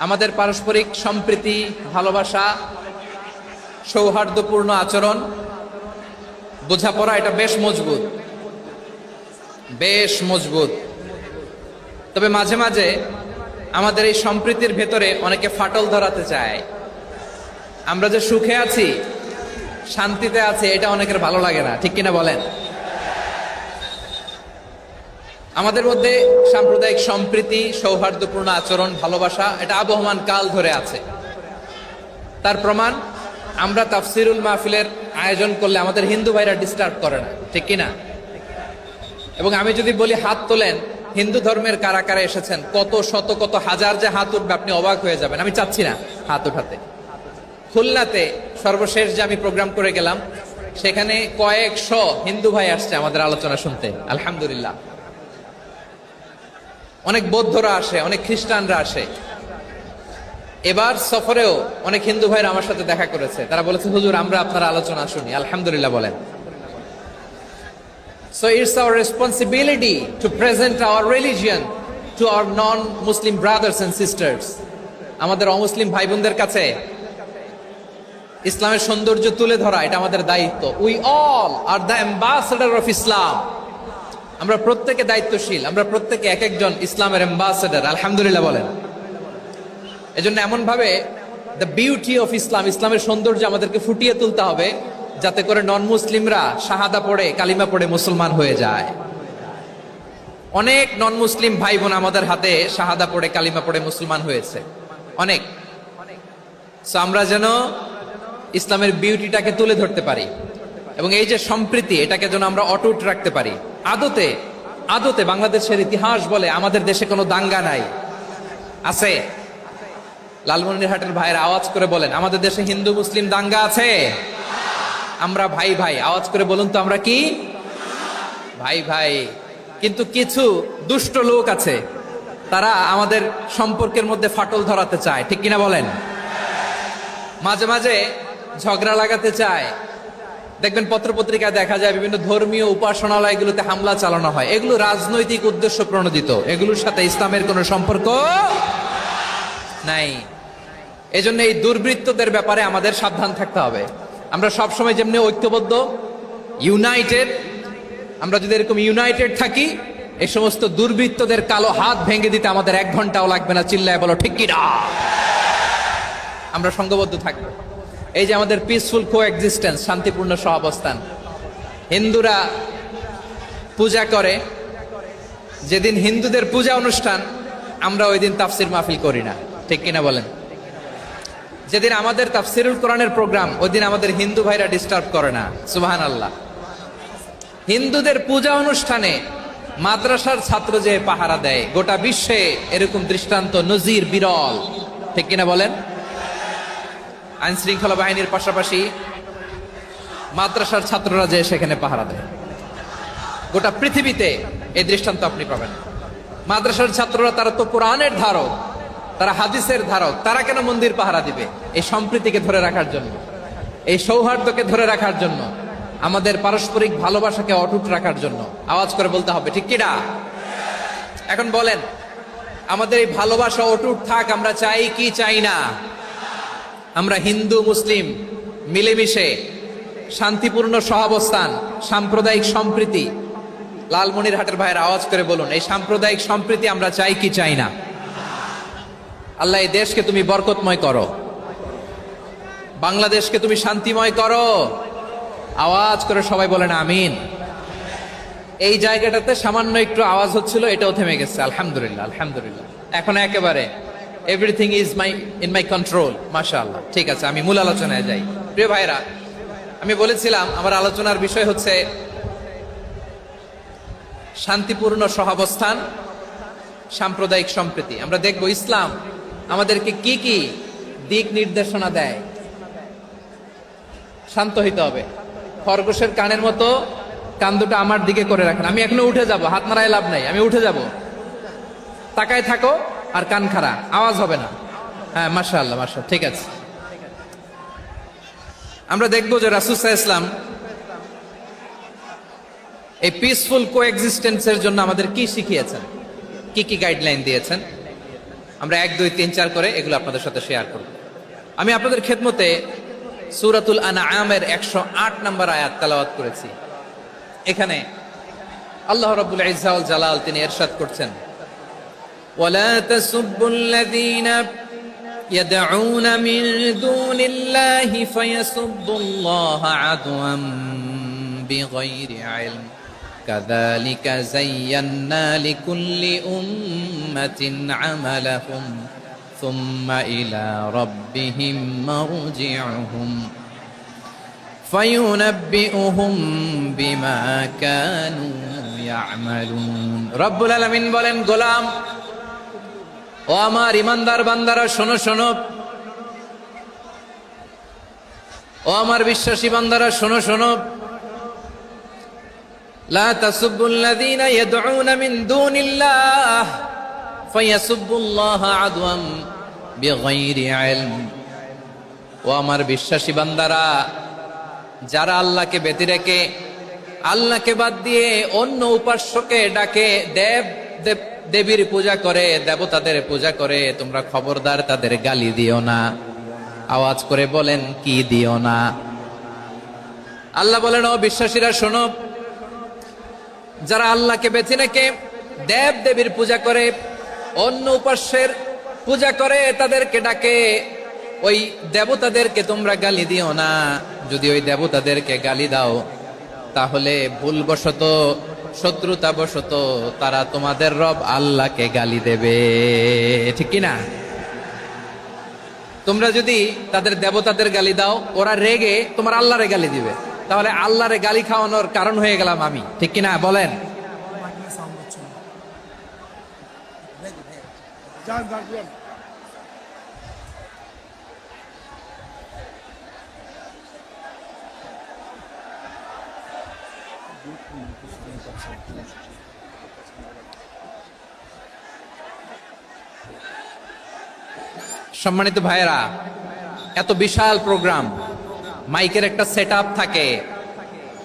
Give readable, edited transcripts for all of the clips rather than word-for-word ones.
আমাদের পারস্পরিক সম্প্রীতি, ভালোবাসা, সৌহার্দ্যপূর্ণ আচরণ, বোঝাপড়া এটা বেশ মজবুত। তবে মাঝে মাঝে আমাদের এই সম্প্রীতির ভেতরে অনেকে ফাটল ধরাতে চায়। আমরা যে সুখে আছি, শান্তিতে আছি, এটা অনেকের ভালো লাগে না, ঠিক কিনা বলেন? আমাদের মধ্যে সাম্প্রদায়িক সম্প্রীতি, সৌহার্দ্যপূর্ণ আচরণ, ভালোবাসা এটা আবহমান কাল ধরে আছে। তার প্রমাণ, আমরা তাফসিরুল মাহফিলের আয়োজন করলে আমাদের হিন্দু ভাইরা ডিস্টার্ব করে না, ঠিক কিনা? এবং আমি যদি বলি হাত তোলেন, হিন্দু ধর্মের কারা কারা এসেছেন, কত শত কত হাজার যে হাত উঠবে, আপনি অবাক হয়ে যাবেন। আমি চাচ্ছি না হাত উঠাতে। খুলনাতে সর্বশেষ যে আমি প্রোগ্রাম করে গেলাম, সেখানে কয়েকশো হিন্দু ভাই আসছে আমাদের আলোচনা শুনতে, আলহামদুলিল্লাহ। অনেক বৌদ্ধরা আসে, অনেক খ্রিস্টানরা আসে। এবার সফরেও অনেক হিন্দু ভাইরা আমার সাথে দেখা করেছে। তারা বলেছে, হুজুর আমরা আপনার আলোচনা শুনি, আলহামদুলিল্লাহ বলেন। So it's our responsibility to present our religion to our non-Muslim brothers and sisters. আমাদের অমুসলিম ভাই বোনদের কাছে ইসলামের সৌন্দর্য তুলে ধরা এটা আমাদের দায়িত্ব। We all are the ambassador of Islam. আমরা প্রত্যেকে দায়িত্বশীল, আমরা প্রত্যেকে এক একজন ইসলামের অ্যাম্বাসেডর, আলহামদুলিল্লাহ বলেন। এজন্য এমন ভাবে দ্য বিউটি অফ ইসলাম, ইসলামের সৌন্দর্য আমাদেরকে ফুটিয়ে তুলতে হবে, যাতে করে নন মুসলিমরা শাহাদা পড়ে, কালিমা পড়ে মুসলমান হয়ে যায়। অনেক নন মুসলিম ভাই বোন আমাদের হাতে শাহাদা পড়ে, কালিমা পড়ে মুসলমান হয়েছে, অনেক। সো আমরা যেন ইসলামের বিউটিটাকে তুলে ধরতে পারি, এবং এই যে সম্প্রীতি, এটাকে যেন আমরা অটুট রাখতে পারি। আদতে বাংলাদেশের ইতিহাস বলে আমাদের দেশে কোনো দাঙ্গা নাই, আছে? লালমনিরহাটের ভাইয়ের আওয়াজ করে বলেন, আমাদের দেশে হিন্দু মুসলিম দাঙ্গা আছে? আমরা ভাই ভাই, আওয়াজ করে বলুন তো, আমরা কি ভাই ভাই? কিন্তু কিছু দুষ্ট লোক আছে, তারা আমাদের সম্পর্কের মধ্যে ফাটল ধরাতে চায়, ঠিক কিনা বলেন? মাঝে মাঝে ঝগড়া লাগাতে চায়। দেখবেন পত্রপত্রিকায় দেখা যায় বিভিন্ন ধর্মীয় উপাসনালয়গুলোতে হামলা চালানো হয়। এগুলো রাজনৈতিক উদ্দেশ্য প্রণোদিত, এগুলোর সাথে ইসলামের কোনো সম্পর্ক নাই। এজন্য এই দুর্বৃত্তদের ব্যাপারে আমাদের সাবধান থাকতে হবে। আমরা সবসময় যেমনি ঐক্যবদ্ধ, ইউনাইটেড, আমরা যদি এরকম ইউনাইটেড থাকি, এই সমস্ত দুর্বৃত্তদের কালো হাত ভেঙে দিতে আমাদের 1 ঘন্টাও লাগবে না। চিল্লায় বলো ঠিক কিনা? আমরা সংঘবদ্ধ থাকবো। এই যে আমাদের পিসফুল কোএক্সিস্টেন্স, শান্তিপূর্ণ সহাবস্থান। হিন্দুরা পূজা করে, যেদিন হিন্দুদের পূজা অনুষ্ঠান, আমরা ওই দিন তাফসির মাহফিল করি না, ঠিক কিনা বলেন? যেদিন আমাদের তাফসিরুল কোরআনের প্রোগ্রাম, ওই দিন আমাদের হিন্দু ভাইরা ডিস্টার্ব করে না, সুবহানাল্লাহ। হিন্দুদের পূজা অনুষ্ঠানে মাদ্রাসার ছাত্র যে পাহারা দেয়, গোটা বিশ্বে এরকম দৃষ্টান্ত, নজির বিরল, ঠিক কিনা বলেন? আইন শৃঙ্খলা বাহিনীর পাশাপাশি মাদ্রাসার ছাত্ররা যে সেখানে পাহারা দেয়, গোটা পৃথিবীতে এই দৃষ্টান্ত আপনি পাবেন। মাদ্রাসার ছাত্ররা, তারা তো কোরআনের ধারক, তারা হাদিসের ধারক, তারা কেন মন্দির পাহারা দিবে? এই সম্প্রীতিকে ধরে রাখার জন্য, এই সৌহার্দ্যকে ধরে রাখার জন্য, আমাদের পারস্পরিক ভালোবাসাকে অটুট রাখার জন্য। আওয়াজ করে বলতে হবে, ঠিক কিনা? এখন বলেন, আমাদের এই ভালোবাসা অটুট থাক, আমরা চাই কি চাই না? আমরা হিন্দু মুসলিম মিলেমিশে শান্তিপূর্ণ সহাবস্থান, সাম্প্রদায়িক সম্প্রীতি। লালমনিরহাটের ভাইয়ের আওয়াজ করে বলুন, এই সাম্প্রদায়িক সম্প্রীতি আমরা চাই কি চাই না? আল্লাহ এই দেশকে তুমি বরকতময় করো, বাংলাদেশকে তুমি শান্তিময় করো। আওয়াজ করে সবাই বলেন আমিন। এই জায়গাটাতে সামান্য একটু আওয়াজ হচ্ছিল, এটাও থেমে গেছে, আলহামদুলিল্লাহ, আলহামদুলিল্লাহ। এখন একেবারে everything is in my control, মাশাআল্লাহ। ঠিক আছে, আমি মূল আলোচনায় যাই। প্রিয় ভাইরা, আমি বলেছিলাম আমার আলোচনার বিষয় হচ্ছে শান্তিপূর্ণ সহাবস্থান, সাম্প্রদায়িক সম্প্রীতি। আমরা দেখব ইসলাম আমাদেরকে কি কি দিক নির্দেশনা দেয়। শান্ত হইতে হবে, খরগোশের কানের মতো কান দুটো আমার দিকে করে রাখেন। আমি এখনো উঠে যাব, হাত মারায় লাভ নাই, আমি উঠে যাব। তাকায় থাকো আর কান খাড়া, আওয়াজ হবে না। হ্যাঁ, মাশাআল্লাহ, মাশাআল্লাহ, ঠিক আছে। আমরা দেখব যে রাসূল সাল্লাল্লাহু আলাইহি ওয়াসাল্লাম এই পিসফুল কোএক্সিস্টেন্সের জন্য আমাদের কি শিখিয়েছেন, কি কি গাইডলাইন দিয়েছেন। আমরা 1 2 3 4 করে এগুলো আপনাদের সাথে শেয়ার করব। আমি আপনাদের খেদমতে সূরাতুল আনআমের 108 নম্বর আয়াত তেলাওয়াত করেছি। এখানে আল্লাহ রাব্বুল ইজ্জা ওয়াল জালাল তিনি ইরশাদ করছেন, ওয়ালা তাসুবুল্লাযীনা ইয়াদউনা মিন দুনিল্লাহি ফায়াসুবুল্লাহা আদওয়াম বিগাইরি ইলম কাযালিকা যায়্যান্না লিকুল্লি উম্মাতিন আমালাহুম সুম্মা ইলা রাব্বিহিম মারজিউহুম ফায়ুনাব্বিউহুম বিমা কানু ইয়ামালুন। রব্বুল আলামিন বলেন, গোলাম ও আমার ইমানদার বান্দারা শোনো শোনো, ও আমার বিশ্বাসী বান্দারা শোনো শোনো, লা তাসুবুল্লাযীনা ইয়াদউনা মিন দুনিল্লাহ ফায়াসুবুল্লাহা আদওয়াম বিগাইরি ইলম। ও আমার বিশ্বাসী বান্দারা, যারা আল্লাহকে ব্যতি রেখে আল্লাহকে বাদ দিয়ে অন্য উপাস্যকে ডাকে, দেবীর পূজা করে, দেবতাদের পূজা করে, তোমরা খবরদার তাদের গালি দিও না। আওয়াজ করে বলেন, কি দিও না? আল্লাহ বলেন, ও বিশ্বাসীরা শোনো, যারা আল্লাহকে বেছে রেখে দেব দেবীর পূজা করে, অন্য উপাস্যের পূজা করে, তাদেরকে ডাকে, ওই দেবতাদেরকে তোমরা গালি দিও না। যদি ওই দেবতাদেরকে গালি দাও তাহলে ভুলবশত, শত্রুতাবশত তারা তোমাদের রব আল্লাহকে গালি দেবে, ঠিক কি না? তোমরা যদি তাদের দেবতাদের গালি দাও, ওরা রেগে তোমার আল্লাহরে গালি দিবে, তাহলে আল্লাহরে গালি খাওয়ানোর কারণ হয়ে গেলাম আমি, ঠিক কি না? বলেন। সম্মানিত ভাইয়েরা, এত বিশাল প্রোগ্রাম, মাইকের একটা সেটআপ থাকে,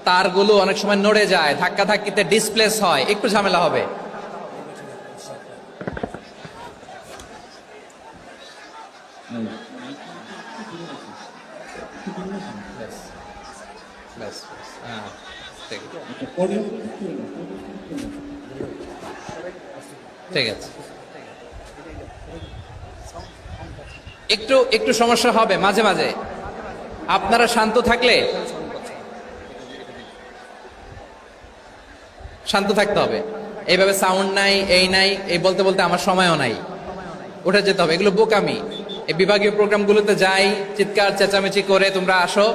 তারগুলো অনেক সময় নড়ে যায়, ধাক্কা ধাক্কিতে ডিসপ্লেস হয়, একটু ঝামেলা হবে। ঠিক আছে, একটু একটু সমস্যা হবে মাঝে মাঝে। আপনারা শান্ত থাকলে, শান্ত থাকতে হবে। এইভাবে সাউন্ড নাই, এই নাই, এই বলতে বলতে আমার সময়ও নাই, উঠে যেতে হবে। এগুলো বোকামি। এই বিভাগীয় প্রোগ্রামগুলোতে যাই, চিৎকার চেঁচামেচি করে তোমরা আসো,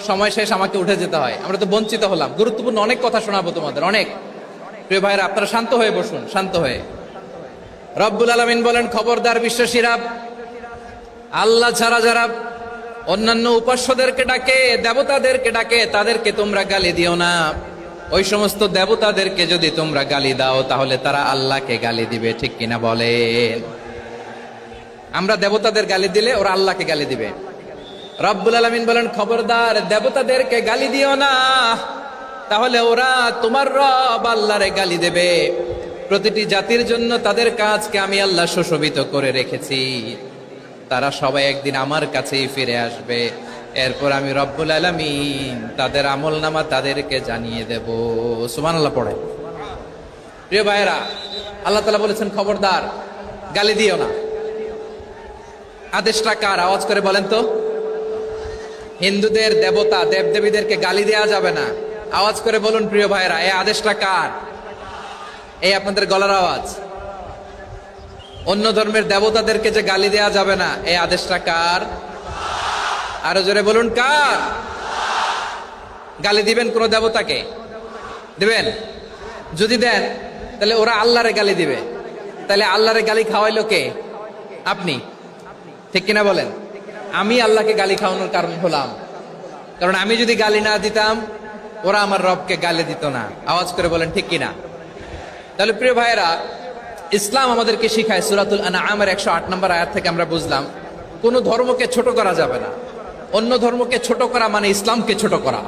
সময় শেষ, আমাকে উঠে যেতে হয়। আমরা তো বঞ্চিত হলাম। গুরুত্বপূর্ণ অনেক কথা শোনাবো তোমাদের, অনেক। প্রিয় ভাইরা, আপনারা শান্ত হয়ে বসুন, শান্ত হয়ে। রব্বুল আলামিন বলেন, খবরদার বিশ্বাসীরা, আল্লাহ ছাড়া যারা অন্যান্য উপাস্যদেরকে ডাকে, দেবতাদেরকে ডাকে, তাদেরকে তোমরা গালি দিও না। ওই সমস্ত দেবতাদেরকে যদি তোমরা গালি দাও তাহলে তারা আল্লাহকে গালি দিবে, ঠিক কিনা বলেন? আমরা দেবতাদের গালি দিলে ওরা আল্লাহকে গালি দিবে। রব্বুল আলামিন বলেন, খবরদার দেবতাদেরকে গালি দিও না, তাহলে ওরা তোমার রব আল্লাহরে গালি দেবে। প্রতিটি জাতির জন্য তাদের কাজকে আমি আল্লাহ সুশোভিত করে রেখেছি, তারা সবাই একদিন আমার কাছেই ফিরে আসবে। এরপর আমি রব্বুল আলামিন তাদের আমলনামা তাদেরকে জানিয়ে দেব। সুবহানাল্লাহ পড়ে। প্রিয় ভাইয়েরা, আল্লাহ তাআলা বলেছেন, খবরদার গালি দিও না। আদেশটা কার? আওয়াজ করে বলেন তো। হিন্দুদের দেবতা দেবদেবীদেরকে গালি দেওয়া যাবে না। আওয়াজ করে বলুন প্রিয় ভাইয়েরা, এই আদেশটা কার? এই আপনাদের গলার আওয়াজ। অন্য ধর্মের দেবতাদেরকে যে গালি দেওয়া যাবে না, এই আদেশটা কার? আরো জোরে বলুন, কার? গালি দিবেন কোন দেবতাকে? দিবেন? যদি দেন তাহলে ওরা আল্লাহরে গালি দিবে। তাহলে আল্লাহরে গালি খাওয়াইলো কে? আপনি, ঠিক কিনা বলেন? আমি আল্লাহকে গালি খাওয়ানোর কারণ হলাম, কারণ আমি যদি গালি না দিতাম ওরা আমার রবকে গালি দিত না। আওয়াজ করে বলেন ঠিক কিনা? তাহলে প্রিয় ভাইয়েরা, ইসলাম আমাদেরকে শিখায়, সূরাতুল আনআমের 108 নম্বর আয়াত থেকে আমরা বুঝলাম, কোন ধর্মকে ছোট করা যাবে না। অন্য ধর্মকে ছোট করা মানে ইসলামকে ছোট করা।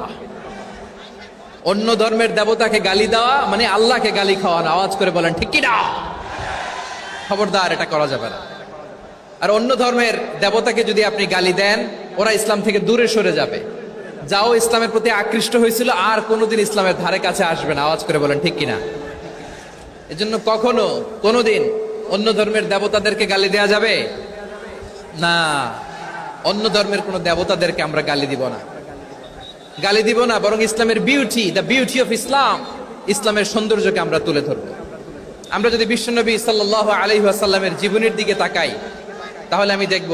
অন্য ধর্মের দেবতাকে গালি দেওয়া মানে আল্লাহকে গালি খাওয়ানো। আওয়াজ করে বলেন ঠিক কিনা? খবরদার, এটা করা যাবে না। আর অন্য ধর্মের দেবতাকে যদি আপনি গালি দেন, ওরা ইসলাম থেকে দূরে সরে যাবে। যাও ইসলামের প্রতি আকৃষ্ট হয়েছিল আর কোনোদিন ইসলামের ধারে কাছে আসবে না। আওয়াজ করে বলেন ঠিক কিনা? এজন্য কখনো কোনোদিন অন্য ধর্মের দেবতাদেরকে গালি দেয়া যাবে না। অন্য ধর্মের কোন দেবতাদেরকে আমরা গালি দিব না, গালি দিব না, বরং ইসলামের beauty, the beauty of Islam, ইসলামের সৌন্দর্যকে আমরা তুলে ধরব। আমরা যদি বিশ্বনবী সাল্লাল্লাহু আলাইহি ওয়াসাল্লামের জীবনের দিকে তাকাই, তাহলে আমি দেখব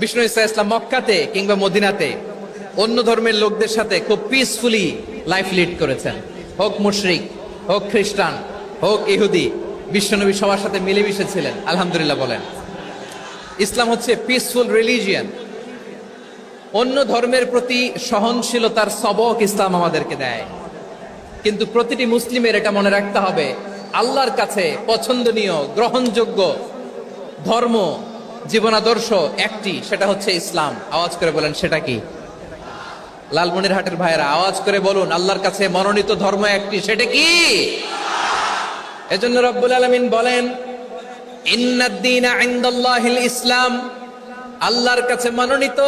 বিষ্ণু ইসলাম মক্কাতে কিংবা মদিনাতে অন্য ধর্মের লোকদের সাথে খুব পিসফুলি লাইফ লিড করেছেন। হোক মুশরিক, হোক খ্রিস্টান, হোক ইহুদি, বিশ্বনবী সবার সাথে মিলেমিশে ছিলেন। আলহামদুলিল্লাহ বলেন। ইসলাম হচ্ছে পিসফুল রিলিজিয়ান। অন্য ধর্মের প্রতি সহনশীলতার সবক ইসলাম আমাদেরকে দেয়। কিন্তু প্রতিটি মুসলিমের এটা মনে রাখতে হবে, আল্লাহর কাছে পছন্দনীয় গ্রহণযোগ্য ধর্ম, জীবনাদর্শ একটি, সেটা হচ্ছে ইসলাম। আওয়াজ করে বলেন সেটা কি? লালমনিরহাটের ভাইয়েরা আওয়াজ করে বলুন, আল্লাহর কাছে মনোনীত ধর্ম একটি, সেটা কি? এজন্য রব্বুল আলামিন বলেন, ইন্নাদ-দীনা ইনদাল্লাহিল ইসলাম, আল্লাহর কাছে মনোনীত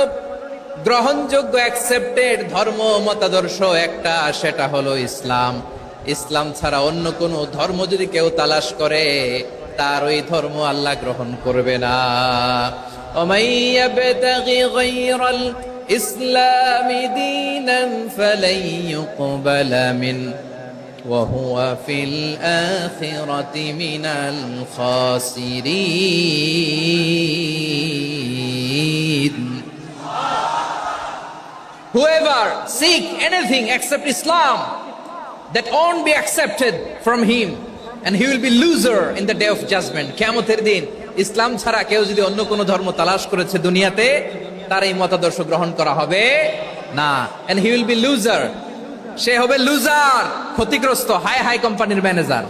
গ্রহণযোগ্য অ্যাকসেপ্টেড ধর্ম মতাদর্শ একটা, সেটা হলো ইসলাম। ইসলাম ছাড়া অন্য কোন ধর্ম যদি কেউ তালাশ করে, তার ওই ধর্ম আল্লাহ গ্রহণ করবে না। ওমাই ইয়াবতাগি গায়রাল ইসলামি দীনান ফালাই ইউকবালা মিন ওয়া হুয়া ফিল আখিরাতি মিনাল খাসিরিন। Whoever seek anything except Islam, that won't be accepted from him, and he will be loser in the day of judgment. কিয়ামতের দিন ইসলাম ছাড়া কেউ যদি অন্য কোন ধর্ম তালাশ করেছে দুনিয়াতে, তার এই মতাদর্শ গ্রহণ করা হবে না, and he will be loser, সে হবে লুজার, ক্ষতিগ্রস্ত। হাই হাই কোম্পানির ম্যানেজার,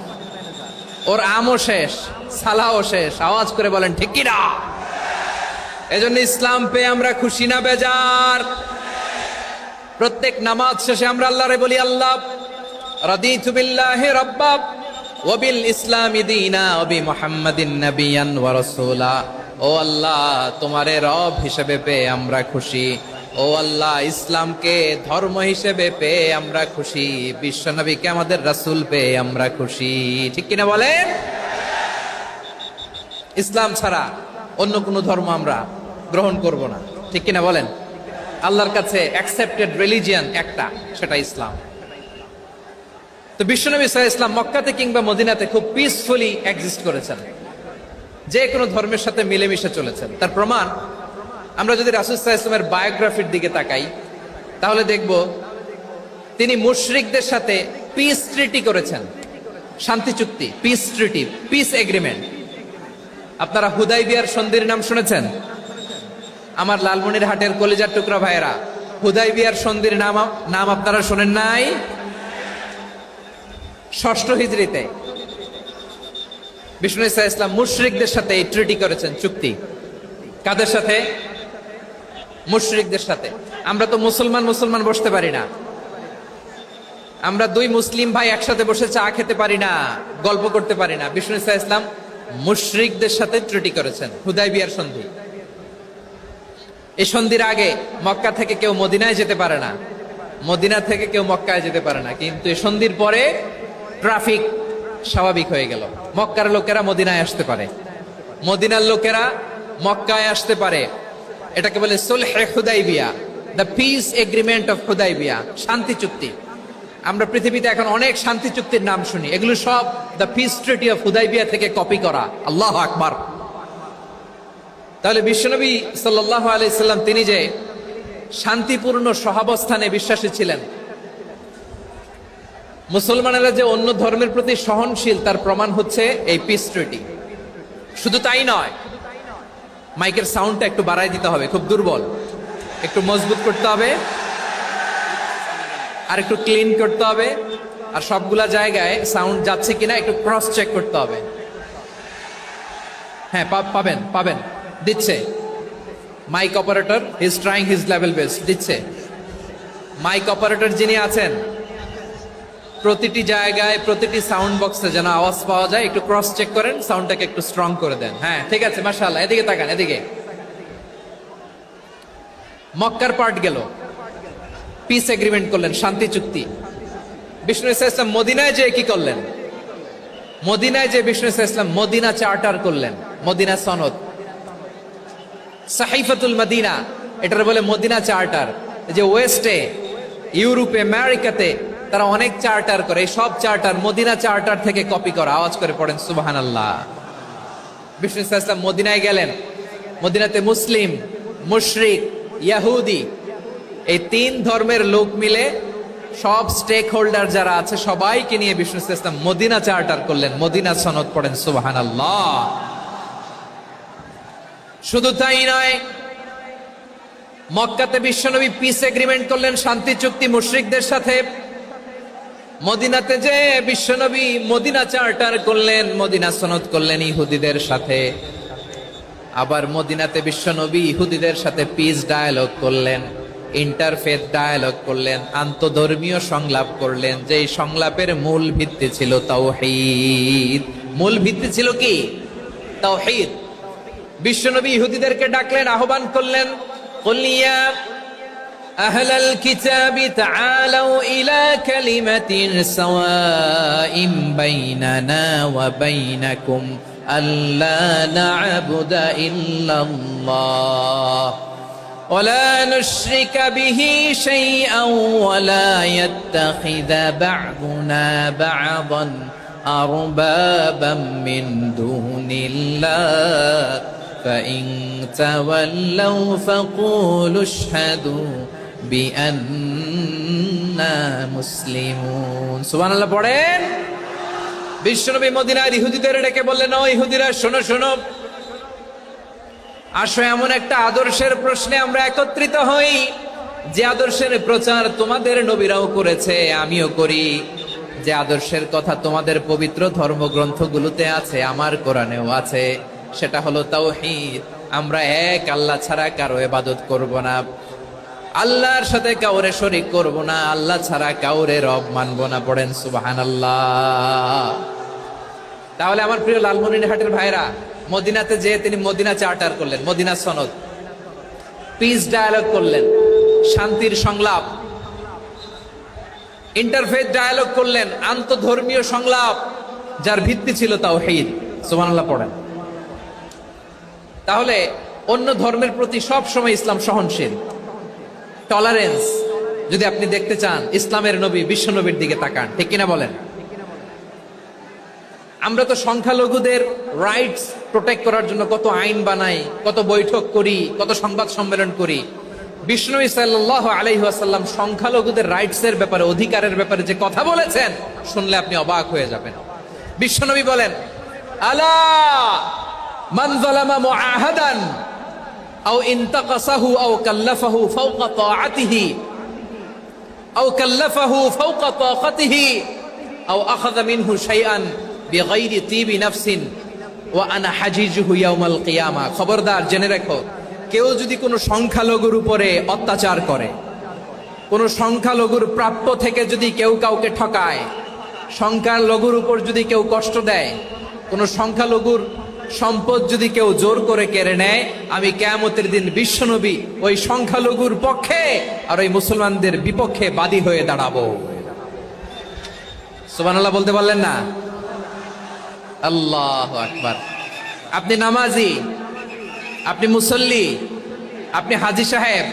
ওর আমও শেষ, সালাও শেষ। আওয়াজ করে বলেন ঠিক কি না? এজন্য ইসলাম পেয়ে আমরা খুশি না বেজার? প্রত্যেক নামাজ শেষে আমরা আল্লাহরে বলি, আল্লাহ রাদিতু বিল্লাহি রাব্বা ওয়া বিল ইসলামি দীনা ওয়া বি মুহাম্মাদিন নাবিয়ান ওয়া রাসূলা। ও আল্লাহ, তোমারে রব হিসেবে পেয়ে আমরা খুশি। ও আল্লাহ, ইসলামকে ধর্ম হিসেবে পেয়ে আমরা খুশি। বিশ্ব নবীকে আমাদের রাসূল পেয়ে আমরা খুশি। ঠিক কিনা বলেন? ইসলাম ছাড়া অন্য কোনো ধর্ম আমরা গ্রহণ করব না। ঠিক কিনা বলেন? আল্লাহর কাছে অ্যাকসেপ্টেড রিলিজিয়ান একটা, সেটা ইসলাম। তো বিশ্বনবী সাল্লাল্লাহু আলাইহি ওয়াসাল্লাম মক্কাতে কিংবা মদিনাতে খুব পিসফুলি এক্সিস্ট করেছেন, যে কোনো ধর্মের সাথে মিলেমিশে চলেছেন। তার প্রমাণ আমরা যদি রাসূল সাল্লাল্লাহু আলাইহি ওয়াসাল্লামের বায়োগ্রাফির দিকে তাকাই, তাহলে দেখব তিনি মুশরিকদের সাথে পিস ট্রিটি করেছেন, শান্তি চুক্তি, পিস ট্রিটি, পিস এগ্রিমেন্ট। আপনারা হুদাইবিয়ার সন্ধির নাম শুনেছেন? আমার লালমনিরহাটের কলিজার টুকরা ভাইয়েরা, হুদাইবিয়ার সন্ধির নাম আপনারা শোনেন নাই? ষষ্ঠ হিজরিতে বিষ্ণু ইসা ইসলাম মুশরিকদের সাথে এই ট্রিটি করেছেন, চুক্তি। কাদের সাথে? মুশরিকদের সাথে। আমরা তো মুসলমান বসতে পারি না, আমরা দুই মুসলিম ভাই একসাথে বসে চা খেতে পারি না, গল্প করতে পারি না। বিষ্ণু ইসা ইসলাম মুশরিকদের সাথে ট্রিটি করেছেন, হুদাইবিয়ার সন্ধি। এই সন্ধির আগে মক্কা থেকে কেউ মদিনায় যেতে পারে না, মদিনা থেকে কেউ মক্কায় যেতে পারে না। কিন্তু এই সন্ধির পরে ট্রাফিক স্বাভাবিক হয়ে গেল। মক্কার লোকেরা মদিনায় আসতে পারে, মদিনার লোকেরা মক্কায় আসতে পারে। এটাকে বলে সুলহে হুদাইবিয়া, the peace agreement of Hudaibiya, শান্তি চুক্তি। আমরা পৃথিবীতে এখন অনেক শান্তি চুক্তির নাম শুনি, এগুলো সব the piece treaty of Hudaibiya থেকে কপি করা। আল্লাহু আকবার। তাহলে বিশ্বনবী সাল্লাল্লাহু আলাইহি সাল্লাম তিনি যে শান্তিপূর্ণ সহাবস্থানে বিশ্বাসী ছিলেন, মুসলমানেরা যে অন্য ধর্মের প্রতি সহনশীল, তার প্রমাণ হচ্ছে এই পিস ট্রিটি। শুধু তাই নয়, মাইকের সাউন্ডটা একটু বাড়াই দিতে হবে, খুব দুর্বল, একটু মজবুত করতে হবে, আর একটু ক্লিন করতে হবে, আর সবগুলা জায়গায় সাউন্ড যাচ্ছে কিনা একটু ক্রস চেক করতে হবে। হ্যাঁ, পাবেন দিচ্ছে। Mic operator is trying his level best, দিচ্ছে। মাইক অপারেটর যিনি আছেন প্রতিটি জায়গায় প্রতিটি সাউন্ড বক্সে যেন আওয়াজ পাওয়া যায়, একটু ক্রস চেক করেন, সাউন্ডটাকে একটু স্ট্রং করে দেন। হ্যাঁ, ঠিক আছে, মাশাআল্লাহ। এদিকে তাকান, এদিকে। মক্কার পার্ট গেল, পিস এগ্রিমেন্ট করলেন, শান্তি চুক্তি। বিষ্ণু ইসলাম মদিনায় যে কি করলেন? মদিনায় যে বিষ্ণু ইসলাম মদিনা চার্টার করলেন, মদিনা সনদ, সাহিফাতুল মদিনা, এটার বলে মদিনা চার্টার। যে ওয়েস্টে, ইউরোপে, আমেরিকাতে তারা অনেক চার্টার করে, এই সব চার্টার মদিনা চার্টার থেকে কপি করা। আওয়াজ করে পড়েন সুবহানাল্লাহ। বিষ্ণু ইসলাম মদিনায় গেলেন, মদিনাতে মুসলিম, মুশরিক, ইয়াহুদি, এই তিন ধর্মের লোক মিলে সব স্টেক হোল্ডার যারা আছে সবাইকে নিয়ে বিষ্ণু ইসলাম মদিনা চার্টার করলেন, মদিনা সনদ। পড়েন সুবহানাল্লাহ। শুধু তাই নয়, মক্কাতে বিশ্বনবী পিস এগ্রিমেন্ট করলেন, শান্তি চুক্তি মুশরিকদের সাথে। মদিনাতে যে বিশ্বনবী মদিনা চার্টার করলেন, মদিনা সনদ করলেন ইহুদিদের সাথে। আবার মদিনাতে বিশ্বনবী ইহুদিদের সাথে পিস ডায়ালগ করলেন, ইন্টারফেথ ডায়ালগ করলেন, আন্তধর্মীয় সংলাপ করলেন। যে সংলাপের মূল ভিত্তি ছিল তাওহীদ। মূল ভিত্তি ছিল কি? তাওহীদ। বিশ্বনবী ইহুদিদেরকে ডাকলেন, আহ্বান করলেন, কুল ইয়া আহলাল কিতাবি তাআলাউ ইলা কালিমাতিন সাওয়াইন বাইনানা ওয়া বাইনাকুম আল্লা না'বুদা ইল্লাল্লাহ ওয়া লা নুশরিকা বিহি শাইআন ওয়া লা ইয়াত্তাখিযা বা'দুনা বা'দান আরবাবাম মিন দুনিল্লাহ فإن تولوا فقولوا اشهدوا بأننا مسلمون। সুবহানাল্লাহ পড়েন। বিশ্বনবী মদিনার ইহুদিদের ডেকে বললেন, ও ইহুদিরা, শোনো শোনো, আসো এমন একটা আদর্শের প্রশ্নে আমরা একত্রিত হই, যে আদর্শের প্রচার তোমাদের নবীরাও করেছে, আমিও করি। যে আদর্শের কথা তোমাদের পবিত্র ধর্মগ্রন্থগুলোতে আছে, আমার কোরআনেও আছে। সেটা হলো তাওহীদ। আমরা এক আল্লাহ ছাড়া কারো ইবাদত করব না, আল্লাহর সাথে কাউরে শরীক করব না, আল্লাহ ছাড়া কাউরে রব মানব না। পড়েন সুবহানাল্লাহ। তাহলে আমার প্রিয় লালমনিরহাটের ভাইরা, মদিনাতে যে তিনি মদিনা চার্টার করলেন, মদিনা সনদ, পিস ডায়ালগ করলেন, শান্তির সংলাপ, ইন্টারফেথ ডায়ালগ করলেন, আন্তধর্মীয় সংলাপ, যার ভিত্তি ছিল তাওহীদ। সুবহানাল্লাহ পড়েন। তাহলে অন্য ধর্মের প্রতি সব সময় ইসলাম সহনশীল, টলারেন্স। যদি আপনি দেখতে চান ইসলামের নবী বিশ্ব নবীর দিকে তাকান, ঠিক কিনা বলেন? আমরা তো সংখ্যালঘুদের রাইটস প্রোটেক্ট করার জন্য কত আইন বানাই, কত বৈঠক করি, কত সংবাদ সম্মেলন করি। বিষ্ণু সাল্লাল্লাহু আলাইহি ওয়াসাল্লাম সংখ্যালঘুদের রাইটস এর ব্যাপারে, অধিকারের ব্যাপারে যে কথা বলেছেন, শুনলে আপনি অবাক হয়ে যাবেন। বিশ্বনবী বলেন, আলা মান যালামা মুআহাদান আও ইনতাকাসাহু আও কাল্লাফাহু ফাওকা তাআতিহি আও কাল্লাফাহু ফাওকা তাকাতিহি আও আখাযা মিনহু শাইআন বিগাইরি তিবি নাফসিন ওয়া আনা হাজিজুহু ইয়াউমাল কিয়ামা। খবরদার, জেনে রাখো, কেউ যদি কোনো সংখ্যালঘুর উপরে অত্যাচার করে, কোনো সংখ্যালঘুর প্রাপ্য থেকে যদি কেউ কাউকে ঠকায়, সংখ্যালঘুর উপর যদি কেউ কষ্ট দেয়, কোনো সংখ্যালঘুর সম্পদ যদি কেউ জোর করে কেড়ে নেয়, আমি কিয়ামতের দিন বিশ্বনবী ওই সংখ্যালঘুর পক্ষে আর ওই মুসলমানদের বিপক্ষে বাদী হয়ে দাঁড়াবো। সুবহানাল্লাহ বলতে পারলেন না? আল্লাহু আকবার। আপনি নামাজি, আপনি মুসল্লি, আপনি হাজী সাহেব,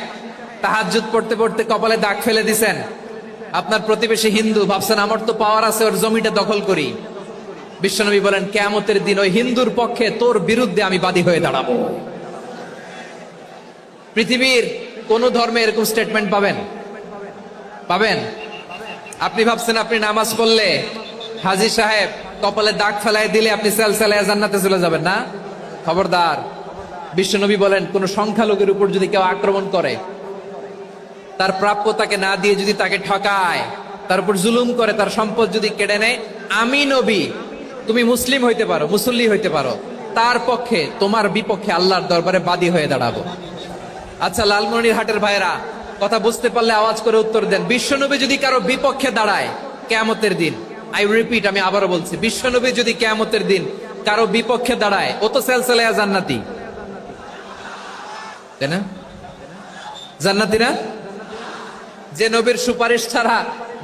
তাহাজ্জুদ পড়তে পড়তে কপালে দাগ ফেলে দিছেন। আপনার প্রতিবেশী হিন্দু, ভাবছেন আমার তো পাওয়ার আছে, ওর জমিটা দখল করি। বিশ্বনবী বলেন, কিয়ামতের দিন ওই হিন্দুর পক্ষে, তোর বিরুদ্ধে আমি বাদী হয়ে দাঁড়াবো। পৃথিবীর কোন ধর্মে এরকম স্টেটমেন্ট পাবেন? পাবেন? আপনি ভাবছেন আপনি নামাজ পড়লে হাজী সাহেব কপালে দাগ ফেলায় দিলে আপনি সেলসালায় জান্নাতে চলে যাবেন না? খবরদার। বিশ্বনবী বলেন, কোন সংখ্যালঘুর উপর যদি কেউ আক্রমণ করে, তার প্রাপ্য তাকে না দিয়ে যদি তাকে ঠকায়, তার উপর জুলুম করে, তার সম্পদ যদি কেড়ে নেয়, আমি নবী, তুমি মুসলিম হইতে পারো, মুসল্লি হইতে পারো, তার পক্ষে, তোমার বিপক্ষে আল্লাহর দরবারে বাদী হয়ে দাঁড়াবো। আচ্ছা লালমনিরহাটের ভাইরা, কথা বুঝতে পারলে আওয়াজ করে উত্তর দেন। বিশ্বনবী যদি কারো বিপক্ষে দাঁড়ায়, কিয়ামতের দিন, আই রিপিট, আমি আবারও বলছি, বিশ্বনবী যদি কিয়ামতের দিন কারো বিপক্ষে দাঁড়ায়, ও তো সেলসেলায়া জান্নাতি, তাই না? জান্নাতি না? যে নবীর সুপারিশ ছাড়া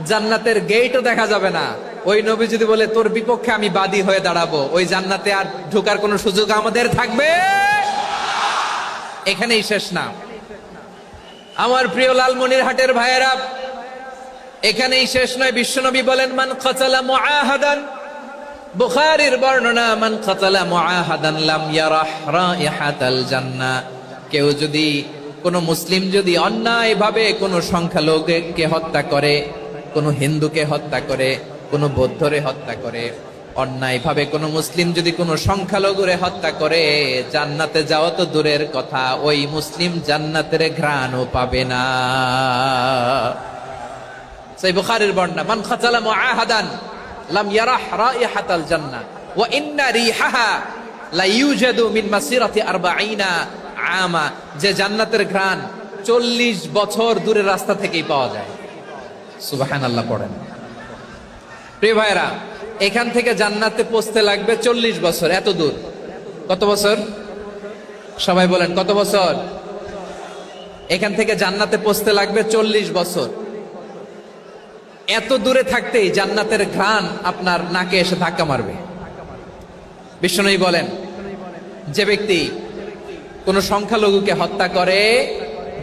জান্নাতের গেটও দেখা যাবে না, ওই নবী যদি বলে তোর বিপক্ষে আমি বাদী হয়ে দাঁড়াবো, ওই জান্নাতে আর ঢোকার কোনো সুযোগ আমাদের থাকবে? এখানেই শেষ না আমার প্রিয় লালমনিরহাটের ভাইয়েরা, এখানেই শেষ নয়। বিশ্বনবী বলেন মান কাতালা মুআহাদান, বুখারীর বর্ণনা, মান কাতালা মুআহাদান লাম ইয়ারাহ রাইহাতাল জান্নাহ। কেউ যদি, কোন মুসলিম যদি অন্যায়ভাবে কোন সংখ্যালঘুকে হত্যা করে, কোন হিন্দুকে হত্যা করে, কোন বৌদ্ধরে হত্যা করে, অন্যায়ভাবে কোন মুসলিম যদি কোন সংখ্যালঘুরে হত্যা করে, জান্নাতে যাওয়া তো দূরের কথা, ওই মুসলিম জান্নাতের ঘ্রাণও পাবে না। সেই বুখারীর বর্ণনা, মান কাতালা মুআহাদান লাম ইয়ারাহ রাইহাতাল জান্নাহ ওয়া ইন্না রিহাহা লা ইউজাদু মিন মাসিরাতি 40 আমা। যে জান্নাতের ঘ্রাণ 40 বছর দূরের রাস্তা থেকেই পাওয়া যায়। সুবহানাল্লাহ পড়েন। প্রিয় ভাইরা, এখান থেকে জান্নাতে পৌঁছতে লাগবে 40 বছর। এত দূর, কত বছর? সবাই বলেন কত বছর? এখান থেকে জান্নাতে পৌঁছতে লাগবে 40 বছর। এত দূরে থাকতেই জান্নাতের ঘ্রাণ আপনার নাকে এসে ধাক্কা মারবে। বিশ্বনবী বলেন, যে ব্যক্তি কোন সংখ্যালঘুকে হত্যা করে,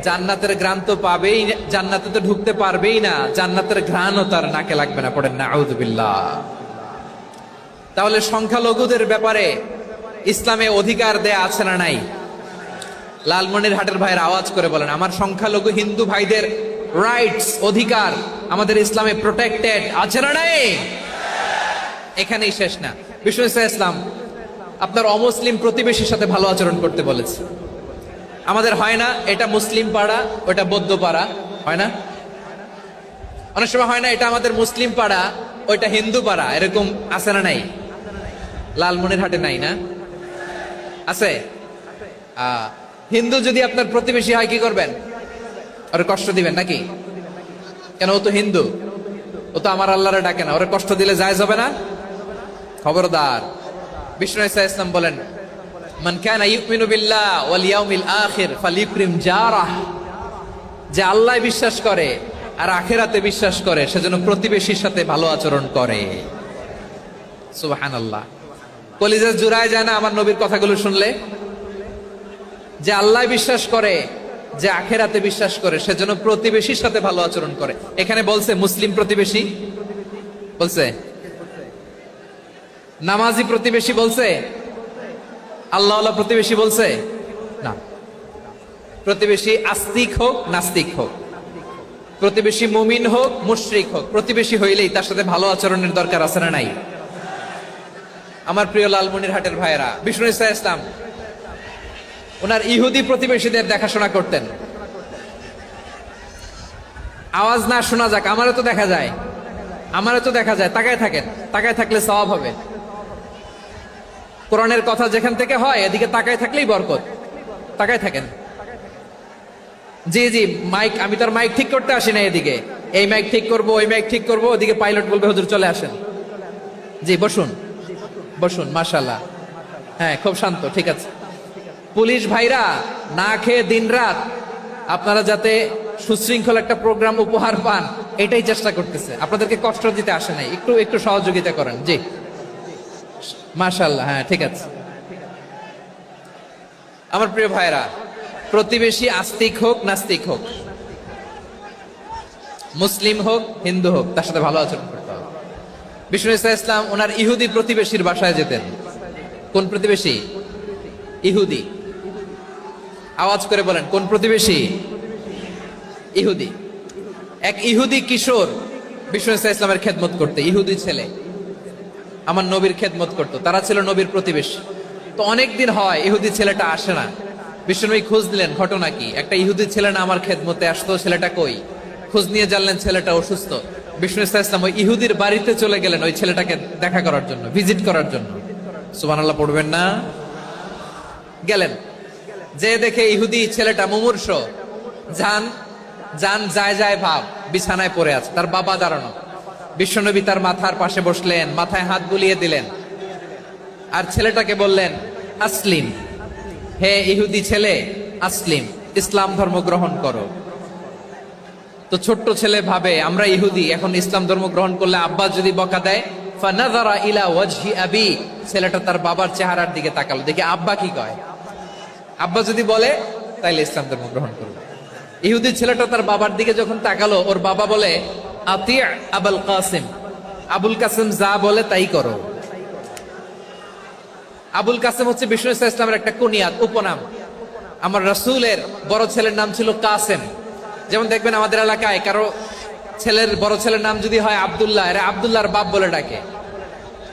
জান্নাতের ঘ্রাণ তো পাবেই, জান্নাতে তো ঢুকতে পারবেই না, জান্নাতের ঘ্রাণও তার নাকে লাগবে না। পড়েন নাউযুবিল্লাহ। তাহলে সংখ্যালঘুদের ব্যাপারে ইসলামে অধিকার দেয়া আছে না নাই? লালমনিরহাটের ভাইয়ের আওয়াজ করে বলেন, আমার সংখ্যালঘু হিন্দু ভাইদের রাইটস, অধিকার আমাদের ইসলামে প্রোটেক্টেড আছে না নাই? এখানেই শেষ না। বিষ্ণু ইসলাম আপনার অমুসলিম প্রতিবেশীর সাথে ভালো আচরণ করতে বলেছে। আমাদের হয় না এটা মুসলিম পাড়া, ওটা বৌদ্ধ পাড়া, হয় না? অনেক সময় হয় না এটা আমাদের মুসলিম পাড়া, ওইটা হিন্দু পাড়া, এরকম আছে না নাই? লালমনিরহাটে নাই না? আছে? হিন্দু যদি আপনার প্রতিবেশী হয় কি করবেন? ওরে কষ্ট দিবেন নাকি? কেন? ও তো হিন্দু, ও তো আমার আল্লাহরে ডাকে না, ওরে কষ্ট দিলে জায়েজ হবে না? খবরদার। বিষ্ণু ইসলাম বলেন, মান কানা ইউমিনু বিল্লাহ ওয়াল ইয়াউমিল আখির ফালিউকরিম জারাহ। যে আল্লাহ বিশ্বাস করে আর আখিরাতে বিশ্বাস করে, সেজন্য প্রতিবেশীর সাথে ভালো আচরণ করে। সুবহানাল্লাহ। কলিজা জুড়ায় যায় না আমার নবীর কথাগুলো শুনলে? যে আল্লাহ বিশ্বাস করে, যে আখিরাতে বিশ্বাস করে, সেজন্য প্রতিবেশীর সাথে ভালো আচরণ করে। এখানে বলছে মুসলিম প্রতিবেশী বলছে, নামাজি প্রতিবেশী বলছে, আল্লাহওয়ালা প্রতিবেশী বলছে না। প্রতিবেশী আস্তিক হোক নাস্তিক হোক, প্রতিবেশী মুমিন হোক মুশরিক হোক, প্রতিবেশী হইলেই তার সাথে ভালো আচরণের দরকার আছে না নাই? আমার প্রিয় লালমনিরহাটের ভাইয়েরা, বিষ্ণু ইসলাম ওনার ইহুদি প্রতিবেশীদের দেখাশোনা করতেন। আওয়াজ না শোনা যাক, আমারও তো দেখা যায়, আমারও তো দেখা যায়। তাকায় থাকেন, তাকায় থাকলে সওয়াব হবে। কোরআনের কথা যেখান থেকে হয়, এদিকে তাকায় থাকলেই বরকত। তাকায় থাকেন। জি জি, মাইক, আমি তার মাইক ঠিক করতে আসি না এদিকে, এই মাইক ঠিক করব, ওই মাইক ঠিক করব, ওদিকে পাইলট বলবে হুজুর চলে আসেন। জি বসুন, বসুন, মাশাআল্লাহ। হ্যাঁ, খুব শান্ত, ঠিক আছে। পুলিশ ভাইরা না খেয়ে দিনরাত আপনারা যাতে সুশৃঙ্খল একটা প্রোগ্রাম উপহার পান, এটাই চেষ্টা করতেছে। আপনাদেরকে কষ্ট দিতে আসে নাই, একটু একটু সহযোগিতা করেন। জি মাশাআল্লাহ। হ্যাঁ ঠিক আছে। আমার প্রিয় ভাইরা, প্রতিবেশী আস্তিক হোক নাস্তিক হোক, মুসলিম হোক হিন্দু হোক, তার সাথে ভালো আচরণ করতে হবে। বিষ্ণু ইসলাম ওনার ইহুদি প্রতিবেশীর বাসায় যেতেন। কোন প্রতিবেশী? ইহুদি। আওয়াজ করে বলেন, কোন প্রতিবেশী? ইহুদি। এক ইহুদি কিশোর বিষ্ণু ইসলামের খেদমত করতে, ইহুদি ছেলে আমার নবীর খেদমত করতো। তারা ছিল নবীর প্রতিবেশী। তো অনেকদিন হয় ইহুদি ছেলেটা আসে না। বিষ্ণুনবী খোঁজ দিলেন, ঘটনা কি? একটা ইহুদি ছেলে না আমার খেদমতে আসতো, ছেলেটা কই? খোঁজ নিয়ে জানলেন ছেলেটা অসুস্থ। বিষ্ণু ইসলাম ওই ইহুদির বাড়িতে চলে গেলেন ওই ছেলেটাকে দেখা করার জন্য, ভিজিট করার জন্য। সুবহানাল্লাহ পড়বেন না? গেলেন, যে দেখে ইহুদি ছেলেটা মুমূর্ষ, জান যায় যায় ভাব, বিছানায় পড়ে আছে, তার বাবা দাঁড়ানো। বিশ্বনবী তার মাথার পাশে বসলেন, মাথায় হাত বুলিয়ে দিলেন, আর ছেলেটাকে বললেন আসলিম, হে ইহুদি ছেলে, আসলিম, ইসলাম ধর্ম গ্রহণ করো। তো ছোট্ট ছেলে ভাবে আমরা ইহুদি, এখন ইসলাম ধর্ম গ্রহণ করলে আব্বা যদি বকা দেয়, ফানাযারা ইলা ওয়াজহি আবি, ছেলেটা তার বাবার চেহারার দিকে তাকালো, দেখি আব্বা কি কয়। আব্বা যদি বলে তাইলে ইসলাম ধর্ম গ্রহণ করবে। ইহুদি ছেলেটা তার বাবার দিকে যখন তাকালো, ওর বাবা বলে আতি আবুল কাসিম, আবুল কাসিম যা বলে তাই করো। আবুল কাসিম হচ্ছে বিষ্ণু ইসলামের একটা কুনিয়াত, উপনাম। আমার রাসূলের বড় ছেলের নাম ছিল কাসেম। যেমন দেখবেন আমাদের এলাকায় কারো ছেলের বড় ছেলের নাম যদি হয় আব্দুল্লাহ, এরা আব্দুল্লাহর বাপ বলে ডাকে।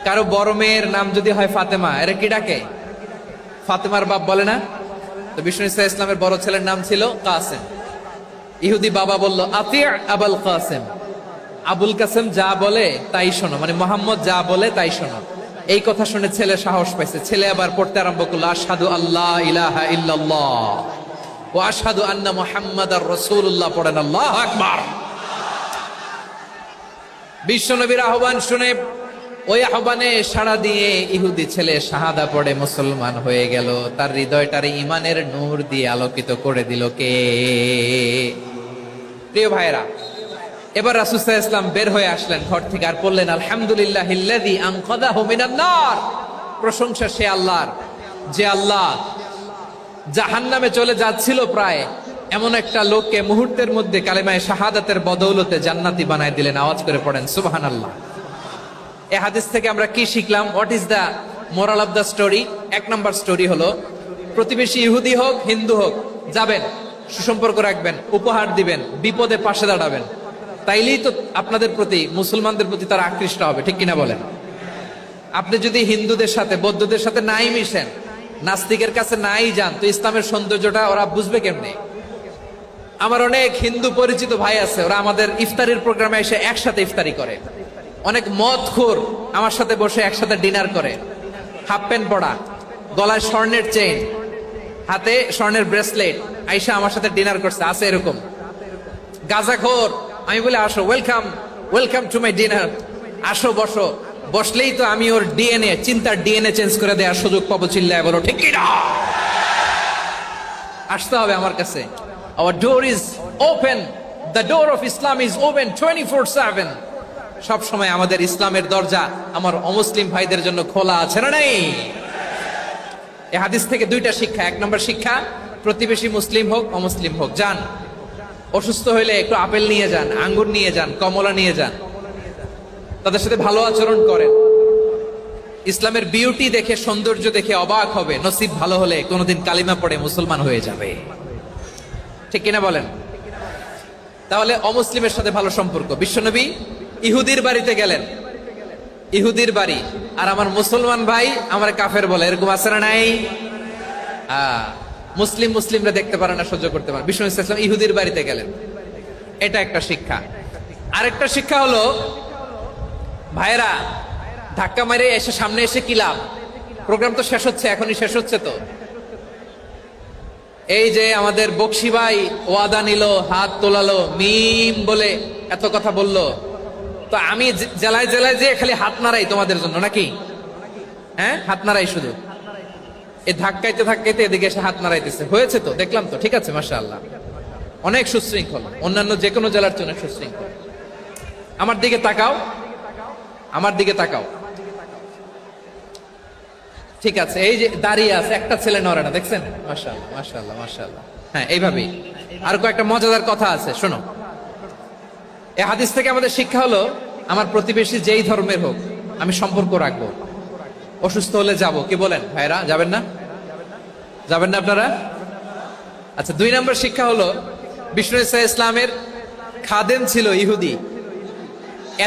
কারো বড় মেয়ের নাম যদি হয় ফাতেমা, এরা কি ডাকে? ফাতেমার বাপ বলে না? তো বিষ্ণু ইসলামের বড় ছেলের নাম ছিল কাসেম। ইহুদি বাবা বলল আতি আবুল কাসেম, আবুল কাসেম যা বলে তাই শোনো, মানে মোহাম্মদ যা বলে তাই শোনো। এই কথা শুনে ছেলে সাহস পাইছে, ছেলে আবার পড়তে আরম্ভ করলো আশহাদু আল্লাহ ইলাহা ইল্লাল্লাহ ওয়া আশহাদু আন্না মুহাম্মাদার রাসূলুল্লাহ, পড়েন আল্লাহু আকবার। বিশ্বনবীর আহ্বান শুনে ওই আহ্বানে সাড়া দিয়ে ইহুদি ছেলে শাহাদা পড়ে মুসলমান হয়ে গেল। তার হৃদয়টারে ইমানের নূর দিয়ে আলোকিত করে দিল কে? প্রিয় ভাইরা, এবার রাসূল সাল্লাল্লাহু আলাইহি ওয়াসাল্লাম বের হয়ে আসলেন ঘর থেকে, আর বললেন আলহামদুলিল্লাহিল্লাযী আনকাযাহু মিনান নার, প্রশংসা সে আল্লাহর যে আল্লাহ জাহান্নামে চলে যাচ্ছিল প্রায় এমন একটা লোককে মুহূর্তের মধ্যে কালেমায়ে শাহাদাতের বদৌলতে জান্নাতি বানায় দিলেন। আওয়াজ করে পড়েন সুবহানাল্লাহ। এই হাদিস থেকে আমরা কি শিখলাম? What is the moral of the story? এক নম্বর স্টোরি হলো, প্রতিবেশী ইহুদি হোক হিন্দু হোক, যাবেন, সুসম্পর্ক রাখবেন, উপহার দিবেন, বিপদে পাশে দাঁড়াবেন, তাইলেই তো আপনাদের প্রতি, মুসলমানদের প্রতি তারা আকৃষ্ট হবে, ঠিক কিনা বলেন? আপনি যদি হিন্দুদের সাথে বৌদ্ধদের সাথে নাই মিশেন, নাস্তিকের কাছে নাই যান, তো ইসলামের সৌন্দর্যটা ওরা বুঝবে কেমনে? আমার অনেক হিন্দু পরিচিত ভাই আছে, ওরা আমাদের ইফতারির প্রোগ্রামে এসে একসাথে ইফতারি করে। অনেক মদখোর আমার সাথে বসে একসাথে ডিনার করে, হাফ প্যান্ট পরা, গলায় স্বর্ণের চেইন, হাতে স্বর্ণের ব্রেসলেট, আইসা আমার সাথে ডিনার করছে, আছে এরকম। গাঁজাখোর, আমি বলি আসো, welcome welcome to my dinner, আসো বসো, বসলেই তো আমি ওর ডিএনএ, চিন্তার ডিএনএ চেঞ্জ করে দেওয়ার সুযোগ পাবো। চিল্লায় বলো ঠিক কিনা? আসতে হবে আমার কাছে। Our door is open, the door of Islam is open 24/7। সব সময় আমাদের ইসলামের দরজা আমার অমুসলিম ভাইদের জন্য খোলা আছে না নাই? এই হাদিস থেকে দুইটা শিক্ষা। এক নম্বর শিক্ষা, প্রতিবেশী মুসলিম হোক অমুসলিম হোক, যান, অসুস্থ হইলে একটু আপেল নিয়ে যান, আঙ্গুর নিয়ে যান, কমলা নিয়ে যান, তাদের সাথে ভালো আচরণ করেন। ইসলামের বিউটি দেখে, সৌন্দর্য দেখে অবাক হবে, নসিব ভালো হলে কোনোদিন কালিমা পড়ে মুসলমান হয়ে যাবে, ঠিক কিনা বলেন? তাহলে অমুসলিমের সাথে ভালো সম্পর্ক। বিশ্বনবী ইহুদির বাড়িতে গেলেন, ইহুদির বাড়ি, আর আমার মুসলমান ভাই আমার কাফের বলে, এরকম আছে না নাই? মুসলিমরা দেখতে পারে না, সহ্য করতে পারে। বিষ্ণু ইসলাম ইহুদির বাড়িতে গেলেন, এটা একটা শিক্ষা। আরেকটা শিক্ষা হলো, ভাইরা ধাক্কা মারে এসে সামনে এসে কি লাভ? প্রোগ্রাম তো শেষ হচ্ছে, এখনই শেষ হচ্ছে। তো এই যে আমাদের বকশি ভাই ওয়াদা নিল, হাত তোলালো, মিম বলে এত কথা বললো, তো আমি জেলায় জেলায় যে খালি হাত নাড়াই তোমাদের জন্য নাকি? হ্যাঁ, হাত নাড়াই শুধু। এই ধাক্কাইতে ধাক্কাইতে এদিকে এসে হাত নাড়াইতেছে, হয়েছে তো, দেখলাম তো, ঠিক আছে, মাশাআল্লাহ, অনেক সুশৃঙ্খল, অন্যান্য যে কোনো জেলার জন্য সুশৃঙ্খল। আমার দিকে তাকাও, আমার দিকে তাকাও, ঠিক আছে। এই যে দাঁড়িয়ে আছে, একটা ছেলে নড়ে না, দেখছেন? মাশাআল্লাহ মাশাআল্লাহ মাশাআল্লাহ। হ্যাঁ, এইভাবেই। আর কয়েকটা মজাদার কথা আছে, শোনো। এই হাদিস থেকে আমাদের শিক্ষা হলো, আমার প্রতিবেশী যেই ধর্মের হোক আমি সম্পর্ক রাখবো। অসুস্থ হলে যাব, কি বলেন ভাইরা? যাবেন না? যাবেন না আপনারা? আচ্ছা, 2 নম্বর শিক্ষা হলো, বিষ্ণু ইসলামের খাদেম ছিল ইহুদি,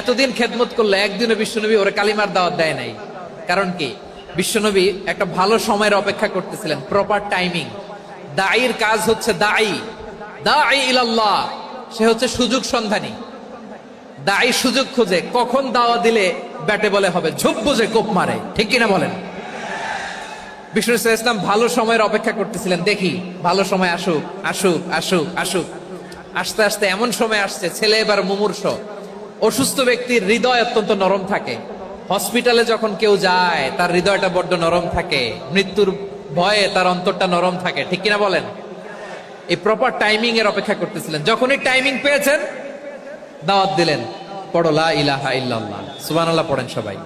এতদিন খেদমত করলো, একদিনও বিশ্বনবী ওরা কালিমার দাওয়াত দেয় নাই। কারণ কি? বিশ্বনবী একটা ভালো সময়ের অপেক্ষা করতেছিলেন, প্রপার টাইমিং। দাঈর কাজ হচ্ছে দাঈ ইলাল্লাহ, সে হচ্ছে সুযোগ সন্ধানী। দাঈ সুযোগ খোঁজে, কখন দাওয়া দিলে ব্যাটে বলে হবে, ঝোপ বুঝে কোপ মারে, ঠিক কিনা বলেন? বিষ্ণু ইসলাম ভালো সময়ের অপেক্ষা করতেছিলেন, দেখি ভালো সময় আসুক আসুক আসুক আসুক। আস্তে আস্তে এমন সময় আসছে, ছেলে এবার মুমূর্ষ, অসুস্থ ব্যক্তির হৃদয় অত্যন্ত নরম থাকে। হসপিটালে যখন কেউ যায় তার হৃদয়টা বড্ড নরম থাকে, মৃত্যুর ভয়ে তার অন্তরটা নরম থাকে, ঠিক কিনা বলেন? এই প্রপার টাইমিং এর অপেক্ষা করতেছিলেন, যখনই টাইমিং পেয়েছেন দাওয়াত দিলেন, পড়ো লা ইলাহা ইল্লাল্লাহ, সুবহানাল্লাহ পড়েন সবাই।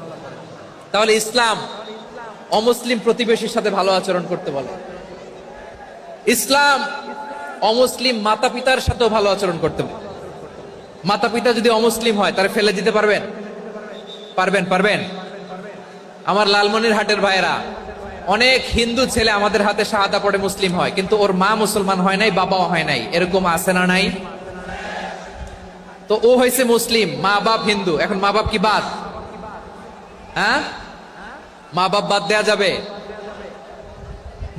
তাহলে ইসলাম অমুসলিম প্রতিবেশীর সাথে ভালো আচরণ করতে বলে। ইসলাম অমুসলিম মাতা পিতার সাথেও ভালো আচরণ করতে বলে। মাতা পিতা যদি অমুসলিম হয় তাহলে ফেলে দিতে পারবেন? পারবেন? পারবেন? আমার লালমনিরহাটের ভাইয়েরা, অনেক হিন্দু ছেলে আমাদের হাতে শাহাদা পড়ে মুসলিম হয়, কিন্তু ওর মা মুসলমান হয় নাই, বাবাও হয় নাই, এরকম আছে না নাই? তো ও হয়েছে মুসলিম, মা বাপ হিন্দু, এখন মা বাপ কি বাদ? হ্যাঁ, মা বাপ বাদ দেয়া যাবে?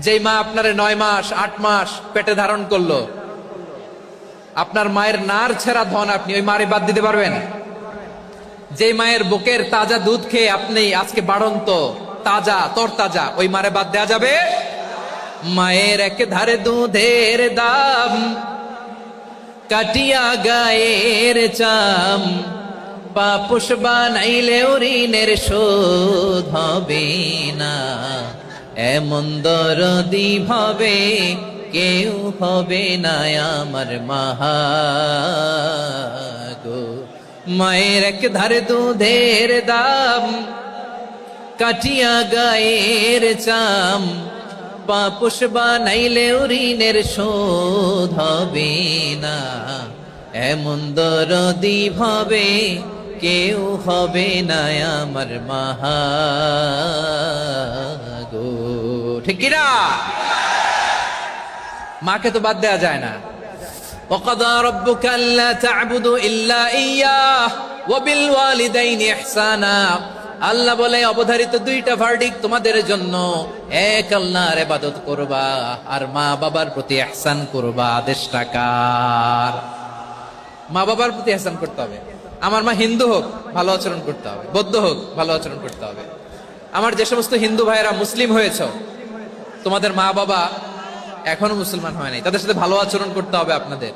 যেই মা আপনারে 9 মাস 8 মাস পেটে ধারণ করলো, আপনার মায়ের নার ছেঁড়া ধন, আপনি ওই মারে বাদ দিতে পারবেন? যেই মায়ের বুকের তাজা দুধ খেয়ে আপনি আজকে বাড়ন্ত তাজা তরতাজা, ওই মারে বাদ দেয়া যাবে? মায়ের এক ধারে দুধের দাম, কাটিয়া গায়ের চাম, পাপুষ বানাইলেও ঋণের শোধ হবে না, এমন দরদি ভাবে কেউ হবে না আমার মাহা গো। মায়ের এক ধারে দুধের দাম, কাটিয়া গায়ের চাম, পাপুষ বানাইলেও ঋণের শোধ হবে না, এমন দরদি ভাবে কেউ হবে না আমার মাহা গো, ঠিক কিনা? মাকে তো বাদ দেয়া যায় না। وَقَضَى رَبُّكَ أَلَّا تَعْبُدُوا إِلَّا إِيَّاهُ وَبِالْوَالِدَيْنِ إِحْسَانًا। আল্লাহ বলে অবধারিত দুইটা ভার্ডিক তোমাদের জন্য, এক আল্লাহর ইবাদত করবা আর মা বাবার প্রতি ইহসান করবা। আদেশটা কার? মা বাবার প্রতি ইহসান করতে হবে। আমার মা হিন্দু হোক ভালো আচরণ করতে হবে, বৌদ্ধ হোক ভালো আচরণ করতে হবে। আমার যে সমস্ত হিন্দু ভাইয়েরা মুসলিম হয়েছে, তোমাদের মা বাবা এখনো মুসলমান হয় নাই, তাদের সাথে ভালো আচরণ করতে হবে। আপনাদের